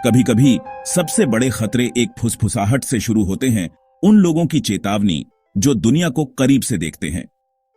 कभी कभी सबसे बड़े खतरे एक फुसफुसाहट से शुरू होते हैं, उन लोगों की चेतावनी जो दुनिया को करीब से देखते हैं।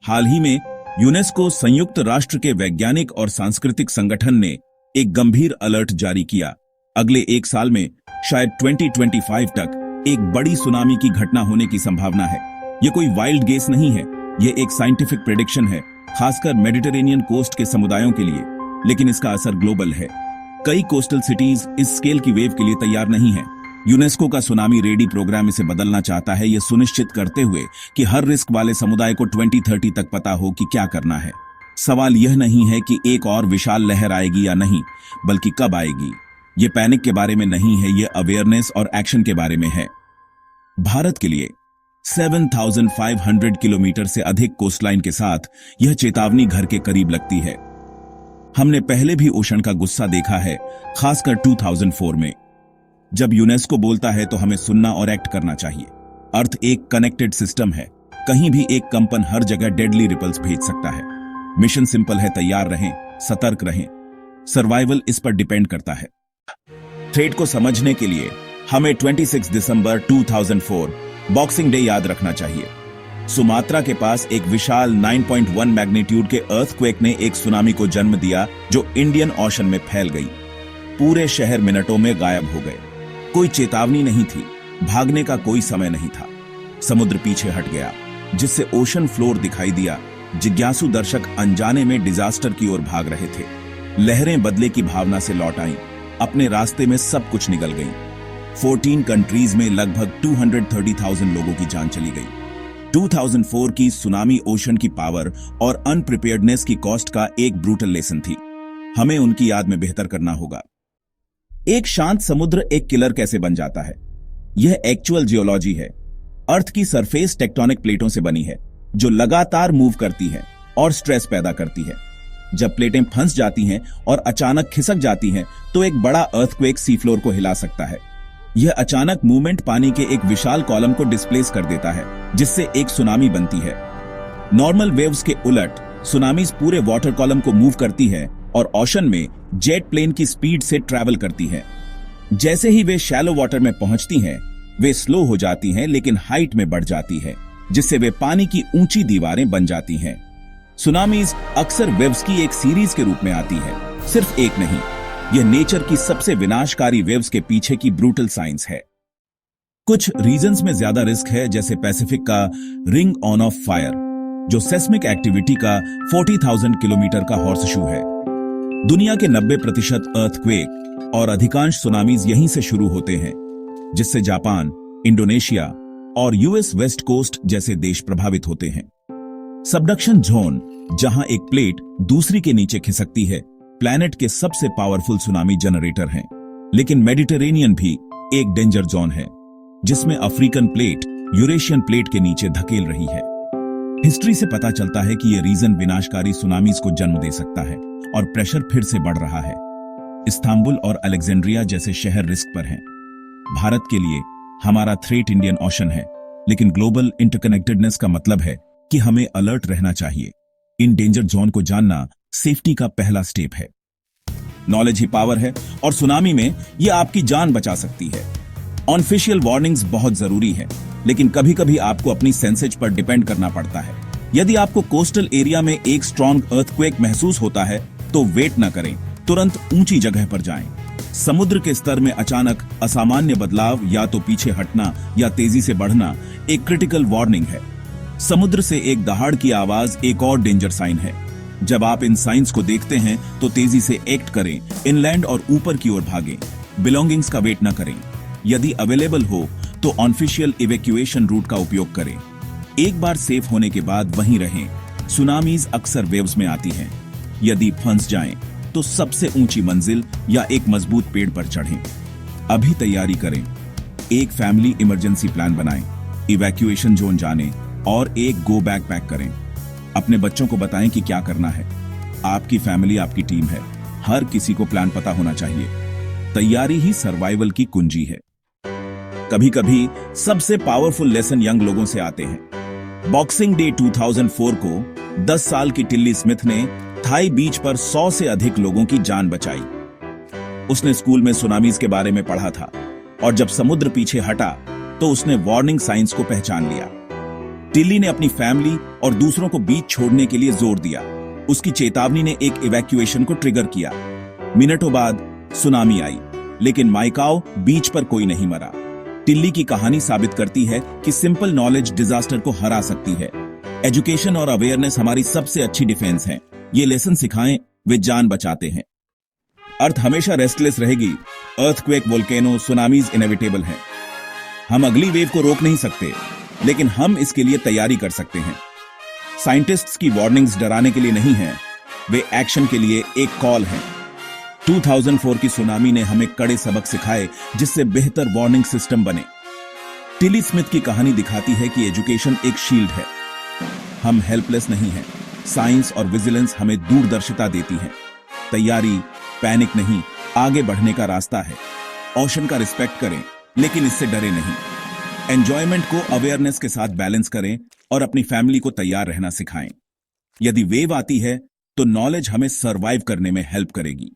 हाल ही में यूनेस्को संयुक्त राष्ट्र के वैज्ञानिक और सांस्कृतिक संगठन ने एक गंभीर अलर्ट जारी किया। अगले एक साल में शायद 2025 तक एक बड़ी सुनामी की घटना होने की संभावना है। यह कोई वाइल्ड गेस नहीं है, यह एक साइंटिफिक प्रेडिक्शन है, खासकर मेडिटेरेनियन कोस्ट के समुदायों के लिए। लेकिन इसका असर ग्लोबल है। कई कोस्टल सिटीज इस स्केल की वेव के लिए तैयार नहीं है। यूनेस्को का सुनामी रेडी प्रोग्राम इसे बदलना चाहता है, यह सुनिश्चित करते हुए कि हर रिस्क वाले समुदाय को 2030 तक पता हो कि क्या करना है। सवाल यह नहीं है कि एक और विशाल लहर आएगी या नहीं, बल्कि कब आएगी। यह पैनिक के बारे में नहीं है, यह अवेयरनेस और एक्शन के बारे में है। भारत के लिए 7,500 किलोमीटर से अधिक कोस्टलाइन के साथ यह चेतावनी घर के करीब लगती है। हमने पहले भी ओशन का गुस्सा देखा है, खासकर 2004 में। जब यूनेस्को बोलता है तो हमें सुनना और एक्ट करना चाहिए। अर्थ एक कनेक्टेड सिस्टम है, कहीं भी एक कंपन हर जगह डेडली रिपल्स भेज सकता है। मिशन सिंपल है, तैयार रहें, सतर्क रहें। सर्वाइवल इस पर डिपेंड करता है। थ्रेट को समझने के लिए हमें 26 दिसंबर 2004 बॉक्सिंग डे याद रखना चाहिए। सुमात्रा के पास एक विशाल 9.1 मैग्नीट्यूड के अर्थक्वेक ने एक सुनामी को जन्म दिया जो इंडियन ओशन में फैल गई। पूरे शहर मिनटों में गायब हो गए। कोई चेतावनी नहीं थी, भागने का कोई समय नहीं था। समुद्र पीछे हट गया, जिससे ओशन फ्लोर दिखाई दिया। जिज्ञासु दर्शक अनजाने में डिजास्टर की ओर भाग रहे थे। लहरें बदले की भावना से लौट आईं, अपने रास्ते में सब कुछ निकल गई। 14 कंट्रीज में लगभग 230,000 लोगों की जान चली गई। 2004 की सुनामी ओशन की पावर और अनप्रिपेयर्डनेस की कॉस्ट का एक ब्रूटल लेसन थी। हमें उनकी याद में बेहतर करना होगा। एक शांत समुद्र एक किलर कैसे बन जाता है? यह एक्चुअल जियोलॉजी है। अर्थ की सरफेस टेक्टोनिक प्लेटों से बनी है, जो लगातार मूव करती है और स्ट्रेस पैदा करती है। जब प्लेटें फंस जाती हैं और अचानक खिसक जाती हैं, तो एक बड़ा अर्थक्वेक सी फ्लोर को हिला सकता है। यह अचानक मूवमेंट पानी के एक विशाल कॉलम को डिस्प्लेस कर देता है, जिससे एक सुनामी बनती है। नॉर्मल वेव्स के उलट सुनामीज पूरे वाटर कॉलम को मूव करती है और ओशन में जेट प्लेन की स्पीड से ट्रैवल करती है। जैसे ही वे शैलो वाटर में पहुंचती हैं, वे स्लो हो जाती हैं, लेकिन हाइट में बढ़ जाती है, जिससे वे पानी की ऊंची दीवारें बन जाती हैं। सुनामीज अक्सर वेव्स की एक सीरीज के रूप में आती है, सिर्फ एक नहीं। यह नेचर की सबसे विनाशकारी वेव्स के पीछे की ब्रूटल साइंस है। कुछ रीजन्स में ज्यादा रिस्क है, जैसे पैसिफिक का रिंग ऑन ऑफ फायर, जो सेस्मिक एक्टिविटी का 40,000 किलोमीटर का हॉर्स शू है। दुनिया के 90% अर्थक्वेक और अधिकांश सुनामीज यहीं से शुरू होते हैं, जिससे जापान, इंडोनेशिया और यूएस वेस्ट कोस्ट जैसे देश प्रभावित होते हैं। सबडक्शन जोन, जहां एक प्लेट दूसरी के नीचे खिसकती है, प्लैनेट के सबसे पावरफुल सुनामी जनरेटर हैं। लेकिन मेडिटेरेनियन भी एक डेंजर जोन है, जिसमें अफ्रीकन प्लेट यूरेशियन प्लेट के नीचे धकेल रही है। हिस्ट्री से पता चलता है कि यह रीजन विनाशकारी सुनामीज को जन्म दे सकता है और प्रेशर फिर से बढ़ रहा है। इस्तांबुल और अलेक्जेंड्रिया जैसे शहर रिस्क पर हैं। भारत के लिए हमारा थ्रेट इंडियन ओशन है, लेकिन ग्लोबल इंटरकनेक्टेडनेस का मतलब है कि हमें अलर्ट रहना चाहिए। इन डेंजर जोन को जानना सेफ्टी का पहला स्टेप है। नॉलेज ही पावर है, और सुनामी में यह आपकी जान बचा सकती है। ऑनफिशियल वार्निंग्स बहुत जरूरी है, लेकिन कभी कभी आपको अपनी सेंसेज पर डिपेंड करना पड़ता है। यदि आपको कोस्टल एरिया में एक स्ट्रॉन्ग अर्थक्वेक महसूस होता है, तो वेट न करें, तुरंत ऊंची जगह पर जाएं। समुद्र के स्तर में अचानक असामान्य बदलाव, या तो पीछे हटना या तेजी से बढ़ना, एक क्रिटिकल वार्निंग है। समुद्र से एक दहाड़ की आवाज एक और डेंजर साइन है। जब आप इन साइंस को देखते हैं, तो तेजी से एक्ट करें, इनलैंड और ऊपर की ओर भागें। बिलोंगिंग्स का वेट न करें। यदि अवेलेबल हो तो ऑनफिशियल इवैक्यूएशन रूट का उपयोग करें। एक बार सेफ होने के बाद वहीं रहें। सुनामीज अक्सर वेव्स में आती हैं। यदि फंस जाएं, तो सबसे ऊंची मंजिल या एक मजबूत पेड़ पर चढ़ें। अभी तैयारी करें। एक फैमिली इमरजेंसी प्लान बनाएं, इवैक्यूएशन जोन जानें और एक गो बैग पैक करें। अपने बच्चों को बताएं कि क्या करना है। आपकी फैमिली आपकी टीम है। हर किसी को प्लान पता होना चाहिए। तैयारी ही सर्वाइवल की कुंजी है। कभी कभी सबसे पावरफुल लेसन यंग लोगों से आते हैं। बॉक्सिंग डे 2004 को 10 साल की टिल्ली स्मिथ ने थाई बीच पर 100 से अधिक लोगों की जान बचाई। उसने स्कूल में सुनामीज के बारे में पढ़ा था और जब समुद्र पीछे हटा तो उसने वार्निंग साइंस को पहचान लिया। टिल्ली ने अपनी फैमिली और दूसरों को बीच छोड़ने के लिए जोर दिया। उसकी चेतावनी ने एक इवैक्यूएशन को ट्रिगर किया। मिनटों बाद सुनामी आई, लेकिन माइकाओ बीच पर कोई नहीं मरा। टिल्ली की कहानी साबित करती है कि सिंपल नॉलेज डिजास्टर को हरा सकती है। एजुकेशन और अवेयरनेस हमारी सबसे अच्छी डिफेंस है। ये लेसन सिखाएं, वे जान बचाते हैं। अर्थ हमेशा रेस्टलेस रहेगी। अर्थक्वेक, वोल्केनो, सुनामीज इनेविटेबल हैं। हम अगली वेव को रोक नहीं सकते, लेकिन हम इसके लिए तैयारी कर सकते हैं। साइंटिस्ट्स की वार्निंग्स डराने के लिए नहीं है, वे एक्शन के लिए एक कॉल है। 2004 की सुनामी ने हमें कड़े सबक सिखाए, जिससे बेहतर वार्निंग सिस्टम बने। टिली स्मिथ की कहानी दिखाती है कि एजुकेशन एक शील्ड है। हम हेल्पलेस नहीं हैं। साइंस और विजिलेंस हमें दूरदर्शिता देती है। तैयारी, पैनिक नहीं, आगे बढ़ने का रास्ता है। ओशन का रिस्पेक्ट करें, लेकिन इससे डरे नहीं। एंजॉयमेंट को अवेयरनेस के साथ बैलेंस करें और अपनी फैमिली को तैयार रहना सिखाएं। यदि वेव आती है तो नॉलेज हमें सर्वाइव करने में हेल्प करेगी।